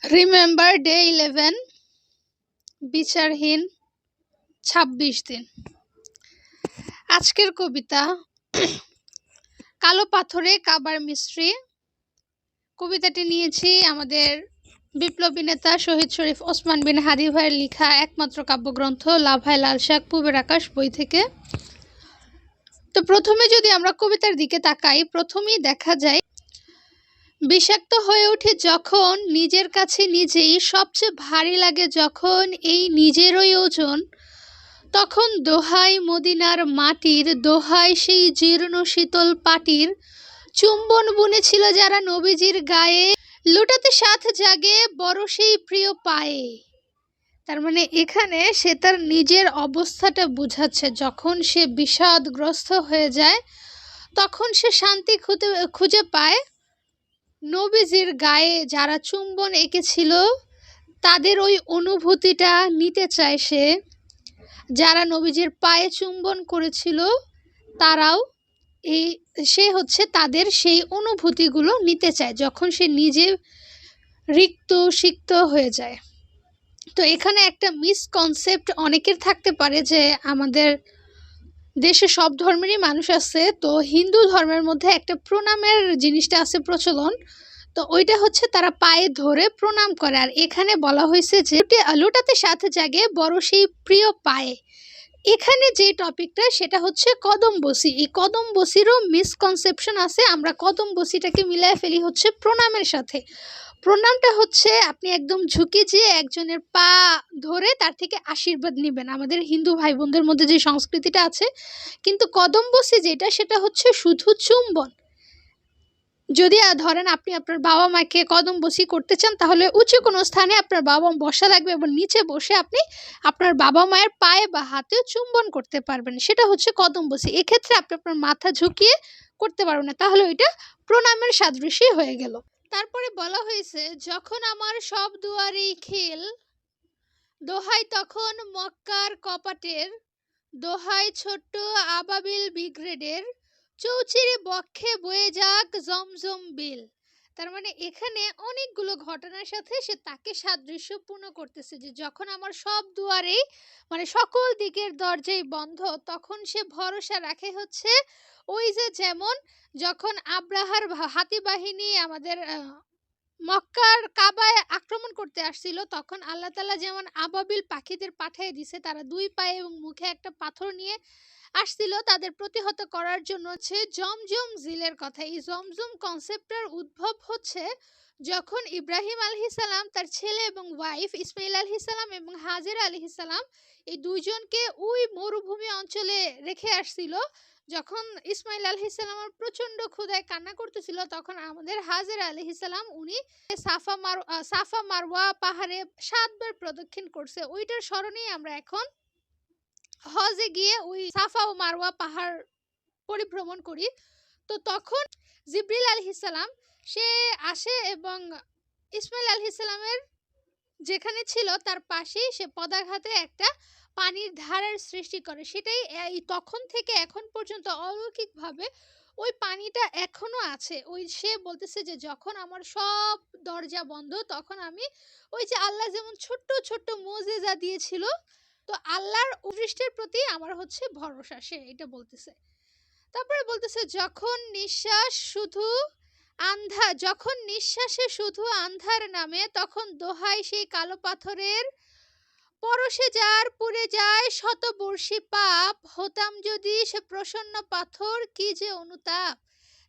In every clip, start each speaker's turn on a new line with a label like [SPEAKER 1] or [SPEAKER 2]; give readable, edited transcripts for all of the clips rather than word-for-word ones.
[SPEAKER 1] Remember day 11, বিচারহীন ২৬ দিন। আজকের কবিতা কালো পাথরে কাবার মিস্ত্রি। কবিতাটি নিয়েছি আমাদের বিপ্লবী নেতা শহীদ শরীফ ওসমান বিন হাদি ভাইয়ের লেখা একমাত্র কাব্যগ্রন্থ লাভায় লাল শাক পূবের আকাশ বই থেকে। তো প্রথমে যদি আমরা কবিতার দিকে তাকাই, প্রথমেই দেখা যায় বিষাক্ত হয়ে ওঠে যখন নিজের কাছে নিজেই, সবচেয়ে ভারী লাগে যখন এই নিজেরই ওজন, তখন দোহাই মদিনার মাটির, দোহাই সেই জীর্ণ শীতল পাটির, চুম্বন বুনেছিল যারা নবীজির গায়ে, লুটাতে সাথ জাগে বড় সেই প্রিয় পায়ে। তার মানে এখানে সে তার নিজের অবস্থাটা বুঝাচ্ছে, যখন সে বিষাদগ্রস্ত হয়ে যায় তখন সে শান্তি খুঁজে পায় নবীজির গায়ে যারা চুম্বন এঁকেছিল তাদের ওই অনুভূতিটা নিতে চায় সে। যারা নবীজির পায়ে চুম্বন করেছিল তারাও সে হচ্ছে তাদের সেই অনুভূতিগুলো নিতে চায় যখন সে নিজে রিক্ত সিক্ত হয়ে যায়। তো এখানে একটা মিসকনসেপ্ট অনেকের থাকতে পারে যে আমাদের দেশে সব ধর্মেরই মানুষ আছে, তো হিন্দু ধর্মের মধ্যে একটা প্রণামের জিনিসটা আছে প্রচলন, তো ওইটা হচ্ছে তারা পায়ে ধরে প্রণাম করে। আর এখানে বলা হয়েছে যে লুটাতে সাথে জাগে বড় সেই প্রিয় পায়ে। এখানে যে টপিকটা সেটা হচ্ছে কদম বসি। এই কদম বসিরও মিসকনসেপশন আছে, আমরা কদম বসিটাকে মিলায় ফেলি হচ্ছে প্রণামের সাথে। প্রণামটা হচ্ছে আপনি একদম ঝুঁকে যেয়ে একজনের পা ধরে তার থেকে আশীর্বাদ নেবেন, আমাদের হিন্দু ভাই বোনদের মধ্যে যে সংস্কৃতিটা আছে। কিন্তু কদম বসি যেটা, সেটা হচ্ছে শুধু চুম্বন। যদি ধরেন আপনি আপনার বাবা মাকে কদম বসি করতে চান, তাহলে উঁচু কোনো স্থানে আপনার বাবা মা বসা লাগবে এবং নিচে বসে আপনি আপনার বাবা মায়ের পায়ে বা হাতেও চুম্বন করতে পারবেন, সেটা হচ্ছে কদম বসি। এক্ষেত্রে আপনি আপনার মাথা ঝুঁকিয়ে করতে পারবেন না, তাহলে ওইটা প্রণামের সাদৃশ্যই হয়ে গেল। তারপরে বলা হয়েছে যখন আমার সব দুয়ারেই খিল, দোহাই তখন মক্কার কপাটের, দোহাই ছোট্ট আবাবিল ব্রিগেডের, চৌচিরে বক্ষে বয়ে যাক জমজম বিল। তার মানে এখানে অনেকগুলো ঘটনার সাথে সে তাকে সাদৃশ্যপূর্ণ করতেছে যে যখন আমার সব দুয়ারেই মানে সকল দিকের দরজাই বন্ধ, তখন সে ভরসা রাখে হচ্ছে ওই যে যেমন যখন আব্রাহার হাতি বাহিনী আমাদের মক্কার কাবায় আক্রমণ করতে আসছিল, তখন আল্লাহ তাআলা যেমন আবাবিল পাখিদের পাঠিয়ে দিছে, তারা দুই পায়ে এবং মুখে একটা পাথর নিয়ে আসছিল তাদের প্রতিহত করার জন্য। হচ্ছে জমজম জিলের কথা। এই জমজম কনসেপ্টের উদ্ভব হচ্ছে যখন ইব্রাহিম আলাইহিস সালাম তার ছেলে এবং ওয়াইফ ইসমাইল আলাইহিস সালাম এবং হাজেরা আলাইহিস সালাম এই দুইজনকে ওই মরুভূমি অঞ্চলে রেখে আসছিল। যখন ইসমাইল আলাইহিস সালামের প্রচন্ড ক্ষুধায় কান্না করতেছিল, তখন আমাদের হাজেরা আলাইহিস সালাম উনি সাফা মারওয়া পাহাড়ে 7 বার প্রদক্ষিণ করছে। ওইটার স্মরণেই আমরা এখন হজে গিয়ে ওই সাফা ও মারওয়া পাহাড় পরিভ্রমণ করি। তো তখন জিবরিল আলাইহিস সালাম সে আসে এবং ইসমাইল আলাইহিস সালামের যেখানে ছিল তার পাশেই সে পদাঘাতে একটা পানির ধারার সৃষ্টি করে। সেটাই তখন থেকে এখন পর্যন্ত অলৌকিকভাবে ওই পানিটা এখনো আছে। ওই সে বলতেছে যে যখন আমার সব দরজা বন্ধ, তখন আমি ওই যে আল্লাহ যেমন ছোট্ট ছোট্ট মুজিজা দিয়েছিল, তো আল্লাহর দৃষ্টির প্রতি আমার হচ্ছে ভরসা, সে এটা বলতেছে। তারপরে বলতেছে যখন নিঃশ্বাসে শুধু আন্ধার নামে, তখন দোহাই সেই কালো পাথরের, পরশে যার পুড়ে যায় শতবর্ষী পাপ, হতাম যদি সে প্রসন্ন পাথর কি যে অনুতাপ।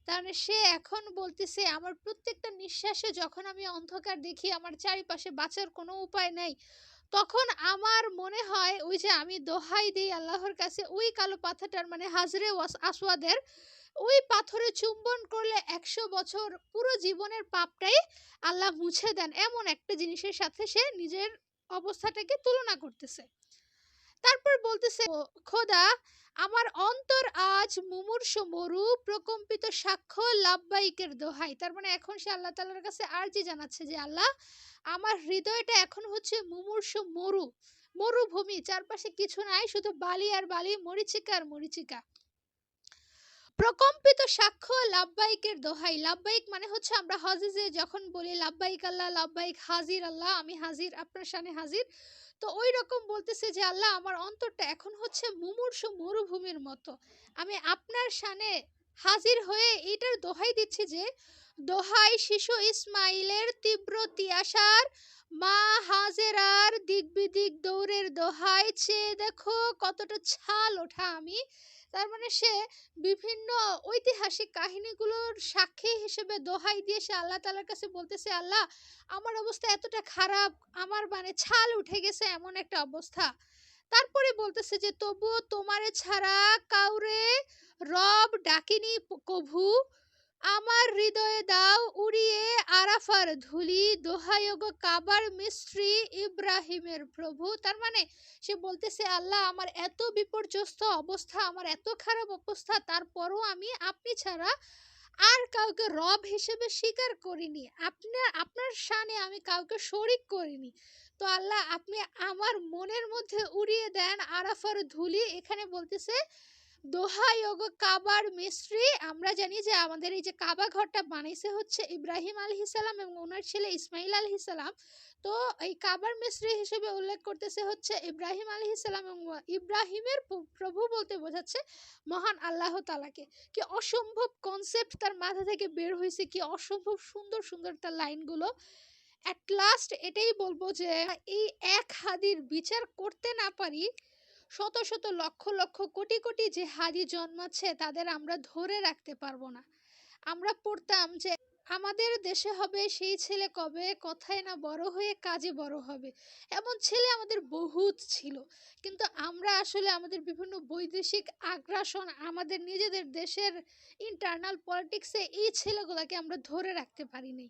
[SPEAKER 1] তাহলে সে এখন বলতেছে আমার প্রত্যেকটা নিঃশ্বাসে যখন আমি অন্ধকার দেখি, আমার চারিপাশে বাঁচার কোনো উপায় নাই, তখন আমার মনে হয় ওই যে আমি দোহাই দিই আল্লাহর কাছে ওই কালো পাথরটার মানে হাজরে আসওয়াদের ওই পাথরে চুম্বন করলে 100 বছর পুরো জীবনের পাপটাই আল্লাহ মুছে দেন, এমন একটা জিনিসের সাথে সে নিজের অবস্থাটাকে তুলনা করতেছে। তারপর বলতেছে খোদা আমার অন্তর আজ মুমূর্ষু মরু, প্রকম্পিত সাক্ষ্য লাব্বাইকের দোহাই। তার মানে এখন সে আল্লাহ তাআলার কাছে আরজি জানাচ্ছে যে আল্লাহ আমার হৃদয়টা এখন হচ্ছে মুমূর্ষু মরুভূমি, চারপাশে কিছু নাই, শুধু বালি আর বালি, মরিচিকা আর মরিচিকা। প্রকম্পিত সাক্ষ্য লাব্বাইকের দোহাই। লাব্বাইক মানে হচ্ছে আমরা হজে যে যখন বলি লাব্বাইক আল্লাহ, লাব্বাইক হাজির আল্লাহ, আমি হাজির, আপনার সামনে হাজির। তো ওই রকম বলতেছে যে আল্লাহ আমার অন্তরটা এখন হচ্ছে মুমূর্ষু মরুভূমির মতো, আমি আপনার সামনে হাজির হয়ে এটার দোহাই দিচ্ছি যে দোহাই শিশু ইসমাইলের তীব্র তিয়াসার, মা হাজেরার দিক বিদিক দৌড়ের দোহাই, চেয়ে দেখো কতটা ছাল ওঠা আমি। তার মানে সে বিভিন্ন ঐতিহাসিক কাহিনীগুলোর সাক্ষী হিসেবে দোহাই দিয়ে সে আল্লাহ তাআলার কাছে বলতেছে আল্লাহ আমার অবস্থা এতটা খারাপ, আমার মানে ছাল উঠে গেছে এমন একটা অবস্থা। তারপরে বলতেছে যে তবুও তোমারে ছাড়া কাউরে রব ডাকিনি কভু, আমার হৃদয়ে দাও উড়িয়ে আরাফার ধুলি, দোহাই ওগো কাবার মিস্ত্রি ইব্রাহিমের প্রভু। তার মানে সে বলতেছে আল্লাহ আমার এত বিপর্যস্ত অবস্থা, আমার এত খারাপ অবস্থা, তারপরও আমি আপনি ছাড়া আর কাউকে রব হিসেবে স্বীকার করিনি, আপনার শানে আমি কাউকে শরিক করিনি। তো আল্লাহ আপনি আমার মনের মধ্যে উড়িয়ে দেন আরাফার ধুলি। এখানে বলতেছে দোহাই ওগো কাবার মিস্ত্রি। আমরা জানি যে আমাদের এই যে কাবা ঘরটা বানাইছে হচ্ছে ইব্রাহিম আলাইহিস সালাম এবং ওনার ছেলে ইসমাইল আলাইহিস সালাম। তো এই কাবার মিস্ত্রি হিসেবে উল্লেখ করতেছে হচ্ছে ইব্রাহিম আলাইহিস সালাম এবং ইব্রাহিমের প্রভু বলতে বোঝাচ্ছে মহান আল্লাহ তাআলাকে। কি অসম্ভব কনসেপ্ট তার মাথা থেকে বের হয়েছে, কি অসম্ভব সুন্দর সুন্দর তার লাইনগুলো। অ্যাট লাস্ট এটাই বলবো যে এই এক হাদির বিচার করতে না পারি, শত শত লক্ষ লক্ষ কোটি কোটি যে হাদি জন্মাচ্ছে তাদের আমরা ধরে রাখতে পারবো না। আমরা পড়তাম যে আমাদের দেশে হবে সেই ছেলে কবে কথায় না বড় হয়ে কাজে বড় হবে, এমন ছেলে আমাদের বহুত ছিল। কিন্তু আমরা আসলে আমাদের বিভিন্ন বৈদেশিক আগ্রাসন, আমাদের নিজেদের দেশের ইন্টারনাল পলিটিক্সে এই ছেলেগুলোকে আমরা ধরে রাখতে পারিনি।